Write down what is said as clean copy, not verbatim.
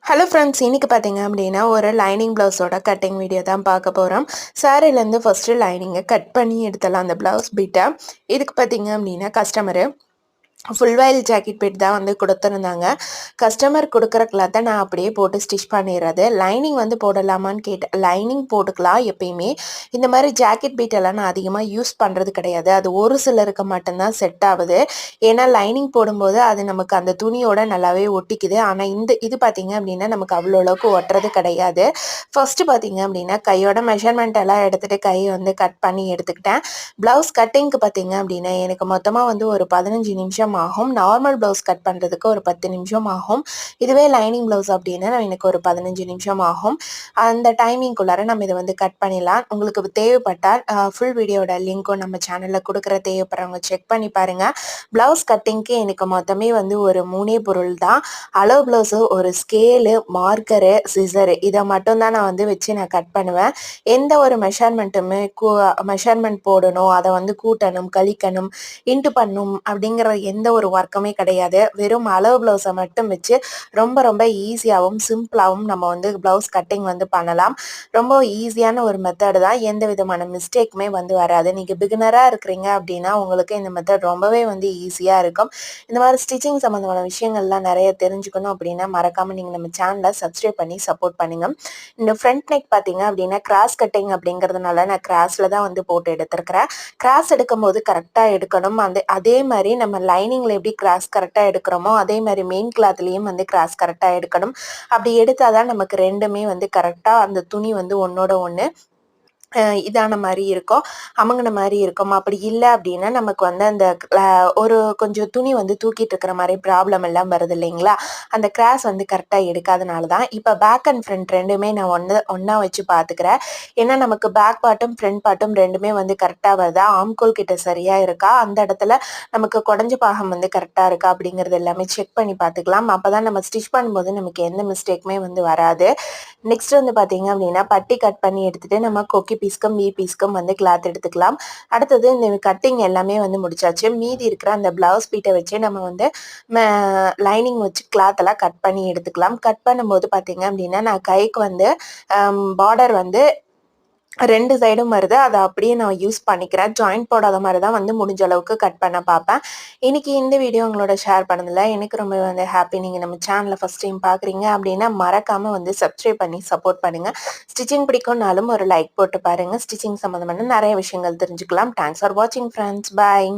Hello friends, இன்னைக்கு பார்த்தீங்க அப்படின்னா ஒரு லைனிங் ப்ளவுஸோட கட்டிங் வீடியோ தான் பார்க்க போகிறோம். சாரிலேருந்து ஃபஸ்ட்டு லைனிங்கை கட் பண்ணி எடுத்துடலாம் அந்த ப்ளவுஸ் பீட்டை. இதுக்கு பார்த்தீங்க அப்படின்னா கஸ்டமரு ஃபுல் வயல் ஜாக்கெட் பிட் தான் வந்து கொடுத்துருந்தாங்க. கஸ்டமர் கொடுக்குற கிளாத்தை நான் அப்படியே போட்டு ஸ்டிச் பண்ணிடுறது. லைனிங் வந்து போடலாமான்னு கேட்டேன். லைனிங் போட்டுக்கலாம் எப்பயுமே. இந்த மாதிரி ஜாக்கெட் பீட்டெல்லாம் நான் அதிகமாக யூஸ் பண்ணுறது கிடையாது. அது ஒரு சிலருக்கு மட்டும்தான் செட் ஆகுது. ஏன்னா லைனிங் போடும்போது அது நமக்கு அந்த துணியோட நல்லாவே ஒட்டிக்குது. ஆனால் இது பார்த்தீங்க அப்படின்னா நமக்கு அவ்வளோ அளவுக்கு ஒட்டுறது கிடையாது. ஃபஸ்ட்டு பார்த்தீங்க அப்படின்னா கையோட மெஷர்மெண்ட் எல்லாம் எடுத்துகிட்டு கையை வந்து கட் பண்ணி எடுத்துக்கிட்டேன். ப்ளவுஸ் கட்டிங்க்கு பார்த்தீங்க அப்படின்னா எனக்கு மொத்தமாக வந்து ஒரு 15 நிமிஷம் ஆகும். நார்மல் ப்ளவுஸ் கட் பண்ணுறதுக்கு ஒரு 10 நிமிஷம் ஆகும். இதுவே லைனிங் ப்ளவுஸ் அப்படின்னா எனக்கு ஒரு 15 நிமிஷம் ஆகும். அந்த டைமிங்குள்ளார நம்ம இதை வந்து கட் பண்ணிடலாம். உங்களுக்கு தேவைப்பட்டால் ஃபுல் வீடியோட லிங்க்கும் நம்ம சேனலில் கொடுக்குற, தேவைப்படுறவங்க செக் பண்ணி பாருங்கள். ப்ளவுஸ் கட்டிங்க்கு எனக்கு மொத்தமே வந்து ஒரு 3 பொருள் தான். அளவு ப்ளவுஸு, ஒரு ஸ்கேலு, மார்க்கரு, சிசரு, இதை மட்டும்தான் நான் வந்து வச்சு நான் கட் பண்ணுவேன். எந்த ஒரு மெஷர்மெண்ட்டுமே மெஷர்மெண்ட் போடணும், அதை வந்து கூட்டணும், கழிக்கணும், இன்ட்டு பண்ணணும் அப்படிங்கிற எந்த ஒரு ஒர்க்குமே கிடையாது. வெறும் அளவு ப்ளவுஸை மட்டும் வச்சு ரொம்ப ரொம்ப ஈஸியாகவும் சிம்பிளாகவும் நம்ம வந்து ப்ளவுஸ் கட்டிங் வந்து பண்ணலாம். ரொம்ப ஈஸியான ஒரு மெத்தடு தான். எந்த விதமான மிஸ்டேக்குமே வந்து வராது. நீங்கள் பிகினராக இருக்கிறீங்க அப்படின்னா உங்களுக்கு இந்த மெத்தட் ரொம்பவே வந்து ஈஸியாக இருக்கும். இந்த மாதிரி ஸ்டிச்சிங் சம்மந்தமான விஷயங்கள்லாம் நிறைய தெரிஞ்சுக்கணும் அப்படின்னா மறக்காமல் நீங்கள் நம்ம சேனலை சப்ஸ்கிரைப் பண்ணி சப்போர்ட் பண்ணுங்கள். இந்த ஃப்ரண்ட் நெக் பார்த்தீங்க அப்படின்னா கிராஸ் கட்டிங் அப்படிங்கிறதுனால நான் கிராஸில் தான் வந்து போட்டு எடுத்துருக்கிறேன். கிராஸ் எடுக்கும்போது கரெக்டாக எடுக்கணும். அதே மாதிரி நம்ம லைனிங்கில் எப்படி கிராஸ் கரெக்டாக எடுக்கிறோமோ அதே மாதிரி மெயின் கிளாத்லேயும் வந்து கிராஸ் கரெக்டாக எடுக்கணும். அப்படி எடுத்தால் தான் நமக்கு ரெண்டுமே வந்து கரெக்டாக அந்த துணி வந்து ஒன்றோட ஒன்று இதான மாதிரி இருக்கும், அமுங்கின மாதிரி இருக்கும். அப்படி இல்லை அப்படின்னா நமக்கு வந்து அந்த ஒரு கொஞ்சம் துணி வந்து தூக்கிட்டு இருக்கிற மாதிரி ப்ராப்ளம் எல்லாம் வருது இல்லைங்களா? அந்த கிராஸ் வந்து கரெக்டாக எடுக்காதனால தான். இப்போ பேக் அண்ட் ஃப்ரண்ட் ரெண்டுமே நான் ஒன்றா வச்சு பார்த்துக்கிறேன். ஏன்னா நமக்கு பேக் பார்ட்டும் ஃப்ரண்ட் பார்ட்டும் ரெண்டுமே வந்து கரெக்டாக வருதா, ஆம்கோல் கிட்ட சரியாக இருக்கா, அந்த இடத்துல நமக்கு குடஞ்ச பாகம் வந்து கரெக்டாக இருக்கா அப்படிங்கிறது எல்லாமே செக் பண்ணி பார்த்துக்கலாம். அப்போ தான் நம்ம ஸ்டிச் பண்ணும்போது நமக்கு எந்த மிஸ்டேக்குமே வந்து வராது. நெக்ஸ்ட் வந்து பார்த்தீங்க அப்படின்னா பட்டி கட் பண்ணி எடுத்துகிட்டு நம்ம கொக்கி பீஸ்க்கும் வி பீஸ்க்கும் வந்து கிளாத் எடுத்துக்கலாம். அடுத்தது இந்த கட்டிங் எல்லாமே வந்து முடிச்சாச்சு. மீதி இருக்கிற அந்த ப்ளவுஸ் பீட்டை வச்சு நம்ம வந்து லைனிங் வச்சு கிளாத் எல்லாம் கட் பண்ணி எடுத்துக்கலாம். கட் பண்ணும்போது பார்த்தீங்க அப்படின்னா நான் கைக்கு வந்து பார்டர் வந்து 2 சைடும் வருது. அதை அப்படியே நான் யூஸ் பண்ணிக்கிறேன். ஜாயிண்ட் போடாத மாதிரி தான் வந்து முடிஞ்ச அளவுக்கு கட் பண்ண பார்ப்பேன். இன்னைக்கு இந்த வீடியோ உங்களோட ஷேர் பண்ணதில்ல எனக்கு ரொம்ப வந்து ஹாப்பி. நீங்கள் நம்ம சேனலை ஃபஸ்ட் டைம் பார்க்குறீங்க அப்படின்னா மறக்காமல் வந்து சப்ஸ்கிரைப் பண்ணி சப்போர்ட் பண்ணுங்கள். ஸ்டிச்சிங் பிடிக்கும்னாலும் ஒரு லைக் போட்டு பாருங்கள். ஸ்டிச்சிங் சம்மந்தமான நிறைய விஷயங்கள் தெரிஞ்சுக்கலாம். தேங்க்ஸ் ஃபார் வாட்சிங் ஃப்ரெண்ட்ஸ். பாய்.